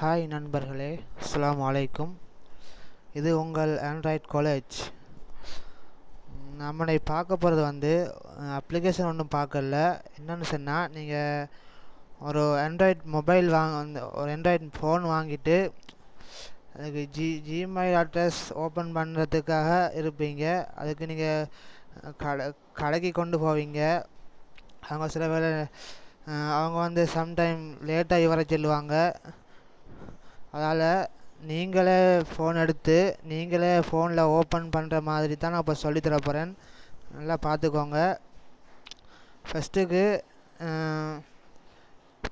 Hi நண்பர்களே, அஸ்ஸலாமு அலைக்கும். இது உங்கள் ஆண்ட்ராய்ட் காலேஜ். நம்மளை பார்க்க போகிறது அப்ளிகேஷன் ஒன்றும் பார்க்கல. என்னென்னு சொன்னால், நீங்கள் ஒரு ஆண்ட்ராய்ட் மொபைல் ஒரு ஆண்ட்ராய்ட் ஃபோன் வாங்கிட்டு அதுக்கு ஜிமெயில் அட்ரஸ் ஓப்பன் பண்ணுறதுக்காக இருப்பீங்க. அதுக்கு நீங்கள் கடைக்கு கொண்டு போவீங்க. அவங்க சில வேளை அவங்க சம்டைம் லேட்டாகி வர சொல்லுவாங்க. அதால் நீங்களே ஃபோன் எடுத்து நீங்களே ஃபோனில் ஓப்பன் பண்ணுற மாதிரி தான் நான் இப்போ சொல்லித்தர போகிறேன். நல்லா பார்த்துக்கோங்க. ஃபஸ்ட்டுக்கு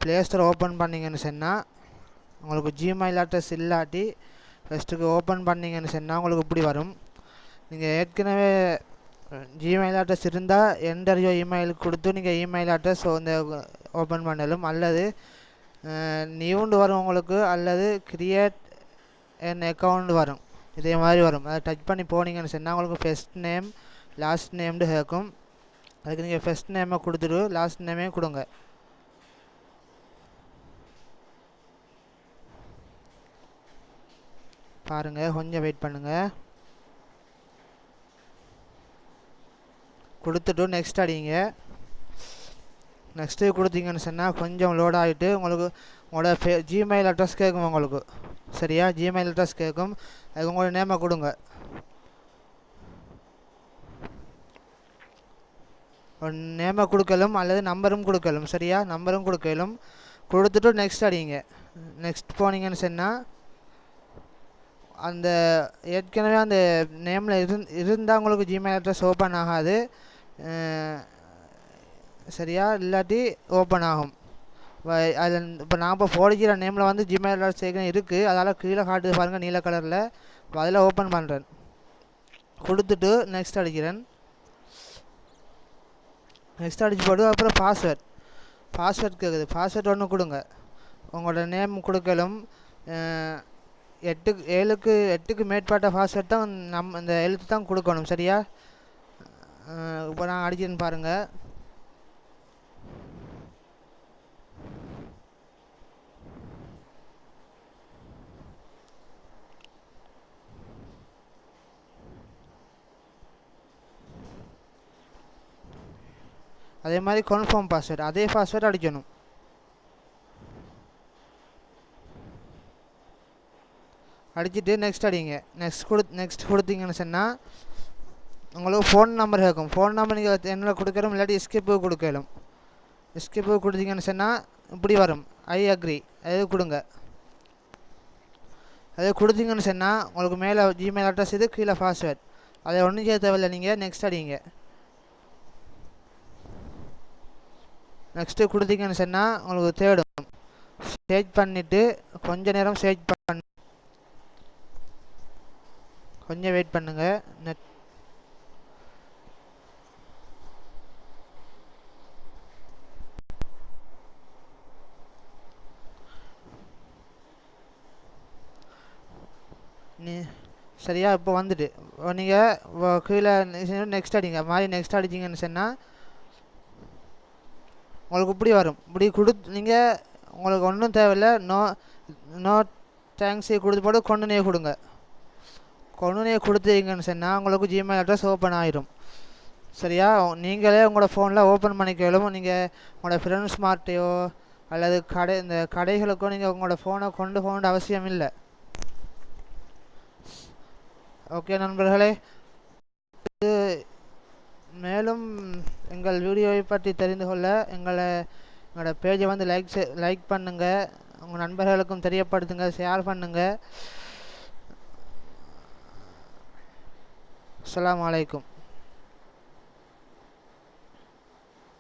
ப்ளே ஸ்டோர் ஓப்பன் பண்ணிங்கன்னு சொன்னால், உங்களுக்கு ஜிமெயில் அட்ரஸ் இல்லாட்டி ஃபஸ்ட்டுக்கு ஓப்பன் பண்ணிங்கன்னு சொன்னால் உங்களுக்கு இப்படி வரும். நீங்கள் ஏற்கனவே ஜிமெயில் அட்ரஸ் இருந்தால் என்டர் யுவர் இமெயிலுக்கு கொடுத்து நீங்கள் இமெயில் அட்ரஸ் ஓப்பன் பண்ணலும், அல்லது நியூண்டு வரும் உங்களுக்கு, அல்லது கிரியேட் என் அக்கௌண்ட் வரும். இதே மாதிரி வரும். அதை டச் பண்ணி போனீங்கன்னு சொன்னால் உங்களுக்கு ஃபஸ்ட் நேம் லாஸ்ட் நேம்னு கேட்கும். அதுக்கு நீங்கள் ஃபஸ்ட் நேமை கொடுத்துட்டு லாஸ்ட் நேமே கொடுங்க. பாருங்கள், கொஞ்சம் வெயிட் பண்ணுங்கள். கொடுத்துட்டு நெக்ஸ்ட் அடிங்க. நெக்ஸ்ட்டு கொடுத்தீங்கன்னு சொன்னால் கொஞ்சம் லோட் ஆகிட்டு உங்களோட ஜிமெயில் அட்ரஸ் கேட்கும் உங்களுக்கு. சரியா? ஜிமெயில் அட்ரஸ் கேட்கும். அதுக்கு உங்களோட நேமை கொடுங்க. நேமை கொடுக்கலும் அல்லது நம்பரும் கொடுக்கலும். சரியா? நம்பரும் கொடுக்கலும். கொடுத்துட்டு நெக்ஸ்ட் அடிங்க. நெக்ஸ்ட் போனீங்கன்னு சொன்னால் அந்த ஏற்கனவே அந்த நேமில் இருந்தால் உங்களுக்கு ஜிமெயில் அட்ரஸ் ஓப்பன் ஆகாது. சரியா? இல்லாட்டி ஓப்பன் ஆகும். அதில் இப்போ நான் இப்போ போடுகிற நேமில் ஜிமெயில் அட்ரஸ் ஏற்கனவே இருக்குது. அதால் கீழே காட்டுது பாருங்கள், நீல கலரில். இப்போ அதில் ஓப்பன் பண்ணுறேன். கொடுத்துட்டு நெக்ஸ்ட் அடிக்கிறேன். நெக்ஸ்ட் அடிச்சு போட்டு அப்புறம் பாஸ்வேர்ட் கேட்குது. பாஸ்வேர்ட் ஒன்று கொடுங்க. உங்களோட நேம் கொடுக்கலும். 8க்கு மேற்பட்ட பாஸ்வேர்ட் தான் இந்த எழுத்து தான் கொடுக்கணும். சரியா? இப்போ நான் அடிக்கிறேன்னு பாருங்கள். அதே மாதிரி கன்ஃபார்ம் பாஸ்வேர்டு, அதே பாஸ்வேர்டு அடிக்கணும். அடிச்சுட்டு நெக்ஸ்ட் அடிங்க. நெக்ஸ்ட் கொடுத்தீங்கன்னு சொன்னால் உங்களுக்கு ஃபோன் நம்பர் கேட்கும். ஃபோன் நம்பர் நீங்கள் என்ன கொடுக்கணும், இல்லாட்டி எஸ்கேப்பு கொடுக்கலும். எஸ்கேப்பு கொடுத்தீங்கன்னு சொன்னால் இப்படி வரும், ஐ அக்ரி. அது கொடுங்க. அது கொடுத்தீங்கன்னு சொன்னால் உங்களுக்கு மேலே ஜிமெயில் அட்ரஸ் இது, கீழே பாஸ்வேர்ட். அதை ஒன்றும் செய்ய தேவையில்லை. நீங்கள் நெக்ஸ்ட் அடிங்க. நெக்ஸ்ட்டு கொடுத்தீங்கன்னு சொன்னால் உங்களுக்கு தேடும். சேஜ் பண்ணிவிட்டு கொஞ்ச நேரம் சேஜ் பண்ண, கொஞ்சம் வெயிட் பண்ணுங்கள். சரியா? இப்போ வந்துட்டு நீங்கள் கீழே நெக்ஸ்ட் அடிங்க. மாதிரி நெக்ஸ்ட் அடிச்சிங்கன்னு சொன்னால் உங்களுக்கு இப்படி வரும். இப்படி நீங்கள் உங்களுக்கு ஒன்றும் தேவையில்லை. நோ தேங்க்ஸ் கொடுத்து போட்டு கொண்டு கொடுங்க. கொண்டு கொடுத்தீங்கன்னு சொன்னால் உங்களுக்கு ஜிமெயில் அட்ரஸ் ஓப்பன் ஆகிடும். சரியா? நீங்களே உங்களோட ஃபோனில் ஓப்பன் பண்ணிக்கலும். நீங்கள் உங்களோட ஃப்ரெண்ட்ஸ் மார்ட்டையோ அல்லது இந்த கடைகளுக்கோ நீங்கள் உங்களோட ஃபோனை கொண்டு போக வேண்டிய அவசியம் இல்லை. ஓகே நண்பர்களே, மேலும் எங்கள் வீடியோவை பற்றி தெரிந்து கொள்ள எங்களோட பேஜை லைக் பண்ணுங்கள். உங்கள் நண்பர்களுக்கும் தெரியப்படுத்துங்க, ஷேர் பண்ணுங்கள். அஸ்ஸலாமு அலைக்கும்.